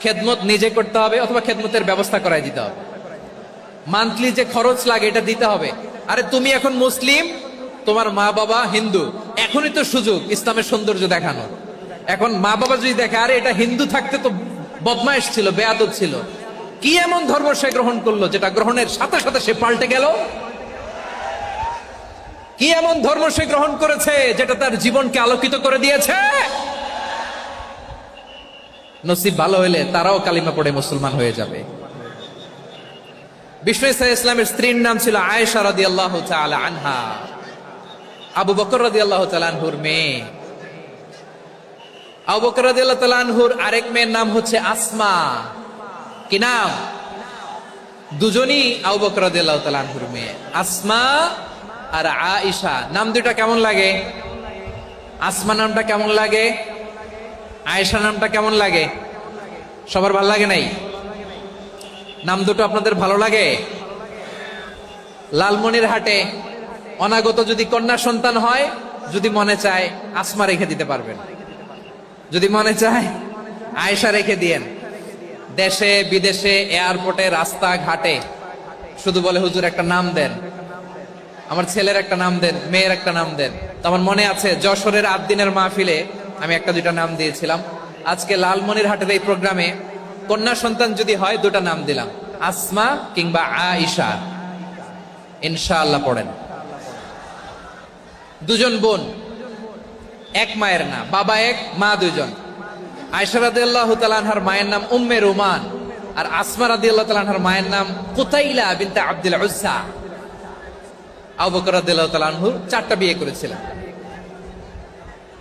খেদমত নিজে করতে হবে অথবা খেদমতের ব্যবস্থা করাই দিতে হবে। মান্থলি যে খরচ লাগে এটা দিতে হবে। আরে তুমি এখন মুসলিম, তোমার মা বাবা হিন্দু, এখনই তো সুযোগ ইসলামের সৌন্দর্য দেখানো। এখন মা বাবা যদি দেখে আরে এটা হিন্দু থাকতে তো বদমাইশ ছিল, বেয়াদব ছিল, কি এমন ধর্ম সে গ্রহণ করলো যেটা গ্রহণের সাথে সাথে সে পাল্টে গেল? কি এমন ধর্ম সে গ্রহণ করেছে যেটা তার জীবনকে আলোকিত করে দিয়েছে? নসিব ভালো হইলে তারাও কালিমা পড়ে মুসলমান হয়ে যাবে। বিষ্ণু ইসলামের স্ত্রীর নাম ছিল আয়েশা রাদিয়াল্লাহু তাআলা আনহা, আবু বকর রাদিয়াল্লাহু তাআলা আনহুর মেয়ে। আবু বকর রাদিয়াল্লাহু তাআলা আনহুর আরেক মেয়ের নাম হচ্ছে আসমা। কি নাম? দুজনই আবু বকর রাদিয়াল্লাহু তাআলা আনহুর মেয়ে, আসমা আর আয়েশা। নাম দুইটা কেমন লাগে? আসমা নামটা কেমন লাগে? আয়েশা নামটা কেমন লাগে? সবার ভালো লাগে নাই? নাম দুটো আপনাদের ভালো লাগে? লালমনিরহাটে অনাগত যদি কন্যা সন্তান হয়, যদি মনে চায় আসমা রেখে দিতে পারবেন, যদি মনে চায় আয়েশা রেখে দিয়েন। দেশে বিদেশে এয়ারপোর্টে রাস্তা ঘাটে শুধু বলে হুজুর একটা নাম দেন, আমার ছেলের একটা নাম দেন, মেয়ের একটা নাম দেন। তো আমার মনে আছে যশোরের 8 দিনের মাহফিলে আমি একটা দুইটা নাম দিয়েছিলাম। আজকে লালমনিরহাটের এই প্রোগ্রামে কন্যা সন্তান যদি হয় দুটা নাম দিলাম, আসমা কিংবা আয়েশা। ইনশাআল্লাহ পড়েন। দুজন বোন, এক মায়ের না, বাবা এক মা দুইজন। আয়েশা রাদিয়াল্লাহু তাআলা আনহার মায়ের নাম উম্মে রুমান, আর আসমা রাদিয়াল্লাহু তাআলা আনহার মায়ের নাম কুতাইলা বিনতে আব্দুল উজ্জা। আবু বকর রাদিয়াল্লাহু তাআলা আনহু 4টা বিয়ে করেছিলেন।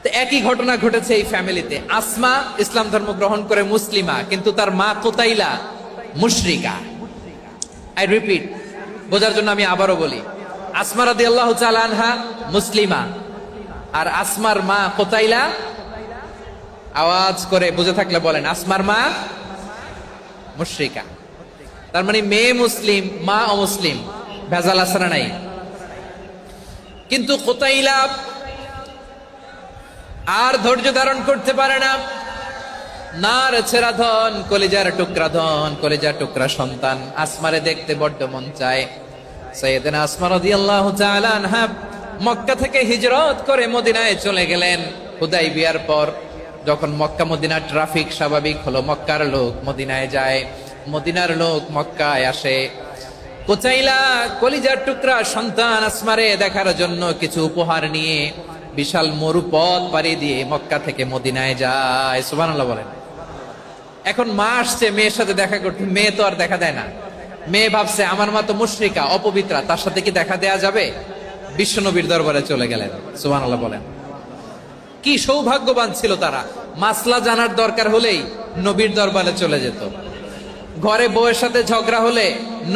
তো একই ঘটনা ঘটেছে এই ফ্যামিলিতে। আসমা ইসলাম ধর্ম গ্রহণ করে মুসলিমা, কিন্তু তার মা কুতাইলা মুশরিকা। আই রিপিট, বোঝার জন্য আমি আবারও বলি, আসমা রাদিয়াল্লাহু তাআলা আনহা মুসলিমা, আর আসমার মা কুতাইলা, আওয়াজ করে বুঝে থাকলে বলেন, আসমার মা মুশরিকা। তার মানে মেয়ে মুসলিম, মা অমুসলিম। ভেজাল আছে না নাই? কিন্তু কুতাইলা আর ধৈর্য ধারণ করতে পারে না। নার ছেড়া ধন, কলিজার টুকরা ধন, কলিজার টুকরা সন্তান। আসমারে দেখতে বড্ড মন চায়। সাইয়েদনা আসমা রাদিয়াল্লাহু তাআলা আনহা মক্কা থেকে হিজরত করে মদিনায় চলে গেলেন। হুদাইবিয়ার পর যখন মক্কা মদিনার ট্রাফিক স্বাভাবিক হলো, মক্কার লোক মদিনায় যায়, মদিনার লোক মক্কায় আসে। কোচাইলা কলিজার টুকরা সন্তান আসমারে দেখার জন্য কিছু উপহার নিয়ে বিশাল মরুপথ পাড়ি দিয়ে মক্কা থেকে মদিনায় যায়। সুবহানাল্লাহ বলেন। এখন মা আসছে মেয়ের সাথে দেখা করতে, মেয়ে তো আর দেখা দেয় না। মেয়ে ভাবছে আমার মা তো মুশরিকা, অপবিত্রা, তার সাথে কি দেখা দেয়া যাবে? বিশ্বনবীর দরবারে চলে গেলেন। সুবহানাল্লাহ বলেন। কি সৌভাগ্যবান ছিল তারা, মাসলা জানার দরকার হলেই নবীর দরবারে চলে যেত। ঘরে বউয়ের সাথে ঝগড়া হলে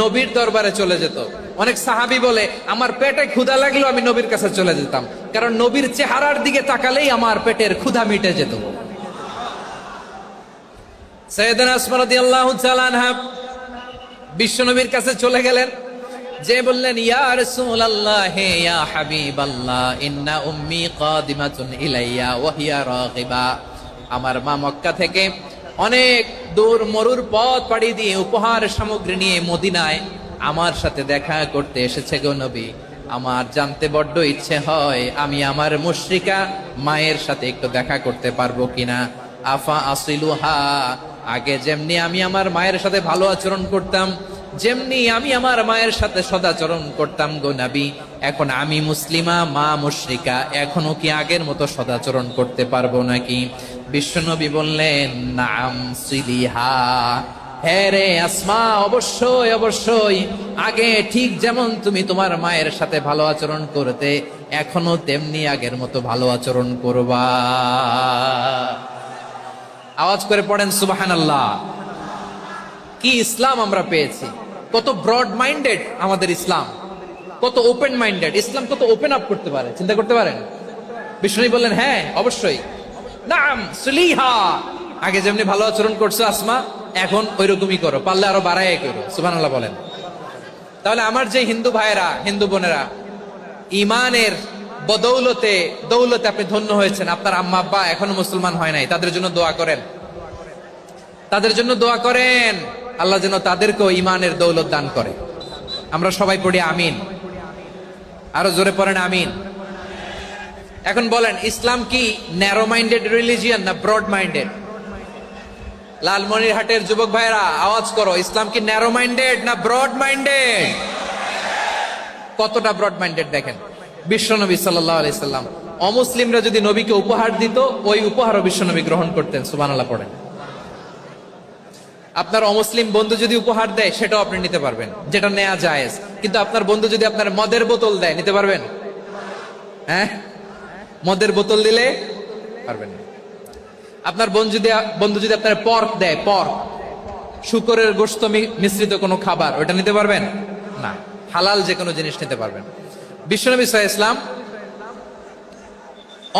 নবীর দরবারে চলে যেত। অনেক সাহাবী বলে আমার পেটে ক্ষুধা লাগলো আমি নবীর কাছে চলে যেতাম, কারণ নবীর চেহারার দিকে তাকালেই আমার পেটের ক্ষুধা মিটে যেত। সাইয়েদনা আসমা রাদিয়াল্লাহু তাআলা আনহা বিশ্বনবীর কাছে চলে গেলেন, যে বললেন ইয়া রাসূলুল্লাহ ইয়া হাবিবাল্লাহ ইন্না উম্মি কাদিমাতুন ইলাইয়া ওয়া হিয়া রাগিবা। আমার মা মক্কা থেকে অনেক দূর মরুর পথ পাড়ি দিয়ে উপহার সামগ্রী নিয়ে মদিনায় আমার সাথে দেখা করতে এসেছে গো নবী। আমার জানতে বড্ড ইচ্ছে হয় আমি আমার মুশরিকা মায়ের সাথে একটু দেখা করতে পারবো কিনা। আফা আসিলুহা, আগে যেমনি আমি আমার মায়ের সাথে ভালো আচরণ করতাম, যেমনি আমি আমার মায়ের সাথে সদাচরণ করতাম গো নবী, এখন আমি মুসলিমা মা মুশরিকা, এখনো কি আগের মতো সদাচরণ করতে পারবো নাকি? বিশ্বনবী বললেন নাম সিলিহা, হ্যাঁ রে আসমা, অবশ্যই অবশ্যই, আগে ঠিক যেমন তুমি তোমার মায়ের সাথে ভালো আচরণ করতে এখনো তেমনি আগের মতো ভালো আচরণ করবা। আওয়াজ করে পড়েন সুবহানাল্লাহ। কি ইসলাম আমরা পেয়েছি! কত ব্রড মাইন্ডেড আমাদের ইসলাম, কত ওপেন মাইন্ডেড ইসলাম, কত ওপেন আপ করতে পারে, চিন্তা করতে পারেন। বিষ্ণু বললেন হ্যাঁ অবশ্যই, নাম সুলিহা, আগে যেমনি ভালো আচরণ করছো আসমা এখন ওইরকমই করো, পারলে আরো বাড়াই করো। সুবহানাল্লাহ বলেন। তাহলে আমার যে হিন্দু ভাইয়েরা, হিন্দু বোনেরা, ইমানের বদৌলতে দৌলতে আপনি ধন্য হয়েছেন, আপনার আম্মা আব্বা এখনো মুসলমান হয় নাই, তাদের জন্য দোয়া করেন, তাদের জন্য দোয়া করেন, আল্লাহ যেন তাদেরকেও ইমানের দৌলত দান করে। আমরা সবাই পড়ি আমিন, আরো জোরে পড়েন আমিন। এখন বলেন ইসলাম কি ন্যারো মাইন্ডেড রিলিজিয়ান না ব্রড মাইন্ডেড? লালমনিরহাটের যুবক ভাইরা আওয়াজ করো, ইসলাম কি ন্যারো মাইন্ডেড না ব্রড মাইন্ডেড? কতটা ব্রড মাইন্ডেড দেখেন। বিশ্বনবী সাল্লাল্লাহু আলাইহি সাল্লাম অমুসলিমরা যদি নবীকে উপহার দিত, ওই উপহারও বিশ্বনবী গ্রহণ করতেন। সুবহানাল্লাহ পড়েন। আপনার অমুসলিম বন্ধু যদি উপহার দেয় সেটাও আপনি নিতে পারবেন, যেটা নেওয়া জায়েজ। কিন্তু আপনার বন্ধু যদি আপনার মদের বোতল দেয়, নিতে পারবেন? হ্যাঁ, মদের বোতল দিলে পারবেন না। আপনার বন্ধু যদি আপনার পর্ক দেয়, পর্ক, শুকরের গোশত মিশ্রিত কোনো খাবার, ওটা নিতে পারবেন না। হালাল যে কোনো জিনিস নিতে পারবেন। বিশ্বনবী সাল্লাল্লাহু আলাইহি ওয়াসাল্লাম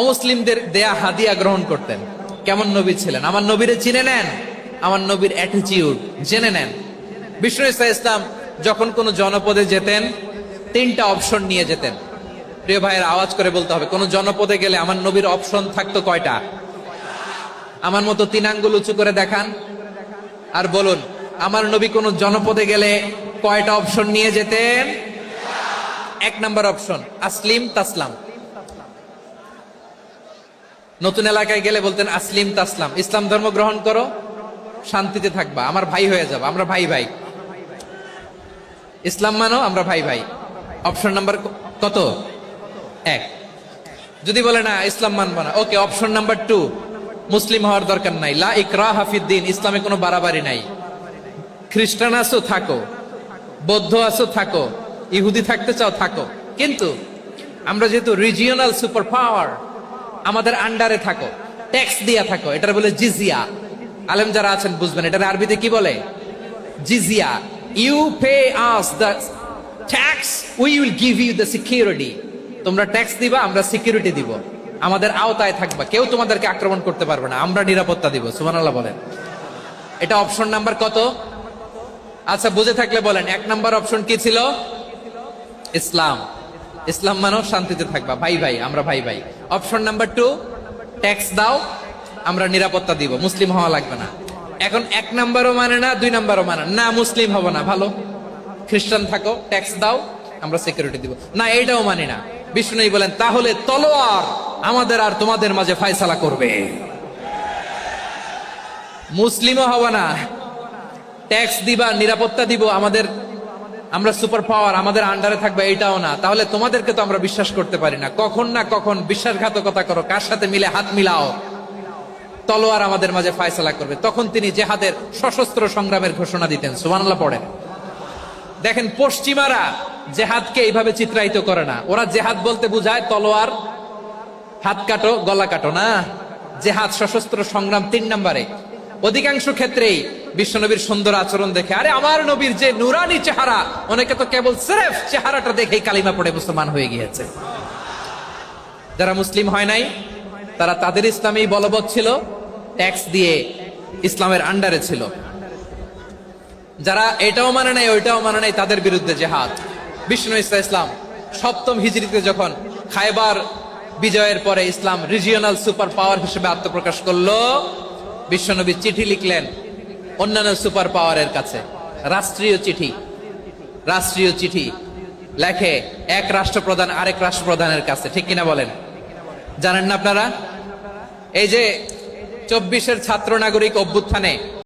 অমুসলিমদের দেয়া হাদিয়া গ্রহণ করতেন। কেমন নবী ছিলেন! আমার নবীরে চিনে নেন, আমার নবীর অ্যাটিটিউড জেনে নেন। বিশ্বনবী সাল্লাল্লাহু আলাইহি ওয়াসাল্লাম যখন কোনো জনপদে যেতেন, তিনটা অপশন নিয়ে যেতেন। প্রিয় ভাইয়ের আওয়াজ করে বলতে হবে, কোন জনপদে গেলে আমার নবীর অপশন থাকতো কয়টা? আমার মতো 3 আঙ্গুল উঁচু করে দেখান আর বলুন, আমার নবী কোন জনপদে গেলে কয়টা অপশন নিয়ে যেতেন? 1 নাম্বার অপশন আসলিম তাসলাম। নতুন এলাকায় গেলে বলতেন আসলিম তাসলাম, ইসলাম ধর্ম গ্রহণ করো, শান্তিতে থাকবা, আমার ভাই হয়ে যাবে, আমরা ভাই ভাই, ইসলাম মানো, আমরা ভাই ভাই। অপশন নাম্বার কত? 1। যদি বলে না ইসলাম মানবো না, ওকে, অপশন নাম্বার 2, মুসলিম হওয়ার দরকার নাই, লা ইকরাহা ফিদ্দিন, ইসলামে কোনো বাড়াবাড়ি নাই। খ্রিস্টান আছো থাকো, বৌদ্ধ আছো থাকো, ইহুদি থাকতে চাও থাকো, কিন্তু আমরা যেহেতু রিজিওনাল সুপার পাওয়ার, আমাদের আন্ডারে থাকো, ট্যাক্স দিয়া থাকো, এটার বলে জিজিয়া। আলেম যারা আছেন বুঝবেন, এটার আরবিতে কি বলে? জিজিয়া। You pay us the tax, we will give you the security. তোমরা ট্যাক্স দিবা, আমরা সিকিউরিটি দিব, আমাদের আওতায় থাকবা, কেউ তোমাদেরকে আক্রমণ করতে পারবে না, আমরা নিরাপত্তা দিব। সুবহানাল্লাহ বলেন। এটা অপশন নাম্বার কত? আচ্ছা, বুঝে থাকলে বলেন 1 নাম্বার অপশন কি ছিল? ইসলাম। ইসলাম মানো, শান্তিতে থাকবা, ভাই ভাই, আমরা ভাই ভাই। অপশন নাম্বার 2, ট্যাক্স দাও, আমরা নিরাপত্তা দিব, মুসলিম হওয়া লাগবে না। এখন 1 নাম্বারও মানে না, 2 নাম্বারও মানে না, মুসলিম হবো না, ভালো খ্রিস্টান থাকো, ট্যাক্স দাও, আমরা সিকিউরিটি দিব না, এইটাও মানি না। বিষ্ণু বলেন তাহলে তলোয়ার আমাদের আর তোমাদের মাঝে ফয়সালা করবে। মুসলিমও হব না, ট্যাক্স দিবা, নিরাপত্তা দিব, আমরা সুপার পাওয়ার, আমাদের আন্ডারে থাকবে, এটাও না। তাহলে তোমাদেরকে তো আমরা বিশ্বাস করতে পারি না, কখন না কখন বিশ্বাসঘাতকতা করো, কার সাথে মিলে হাত মিলাও, তলোয়ার আমাদের মাঝে ফয়সালা করবে। তখন তিনি জেহাদের সশস্ত্র সংগ্রামের ঘোষণা দিতেন। সুবহানাল্লাহ পড়েন। দেখেন পশ্চিমারা জেহাদকে এইভাবে চিত্রায়িত করে না। ওরা জেহাদ বলতে বুঝায় তলোয়ার, হাত কাটো, গলা কাটো, না, জেহাদ সশস্ত্র সংগ্রাম 3 নম্বরে। অধিকাংশ ক্ষেত্রেই বিশ্বনবীর সুন্দর আচরণ দেখে, আরে আমার নবীর যে নুরানি চেহারা, অনেকে তো কেবল সিরেফ চেহারাটা দেখেই কালিমা পড়ে মুসলমান হয়ে গিয়েছে। যারা মুসলিম হয় নাই তারা তাদের ইসলামেই বলবৎ ছিল, ট্যাক্স দিয়ে ইসলামের আন্ডারে ছিল। যারা এটাও মানে নাই ওইটাও মানে নাই, তাদের বিরুদ্ধে জেহাদ। বিষ্ণু ইসলাম 7ম হিজরিতে যখন খায়বার বিজয়ের পরে ইসলাম রিজিওনাল সুপার পাওয়ার হিসেবে আত্মপ্রকাশ করলো, বিশ্বনবী চিঠি লিখলেন অন্যান্য সুপার পাওয়ারের কাছে, রাষ্ট্রীয় চিঠি লেখে এক রাষ্ট্রপ্রধান আরেক রাষ্ট্রপ্রধানের কাছে। ঠিক কিনা বলেন? জানেন না আপনারা? এই যে 24-এর ছাত্র নাগরিক অভ্যুত্থানে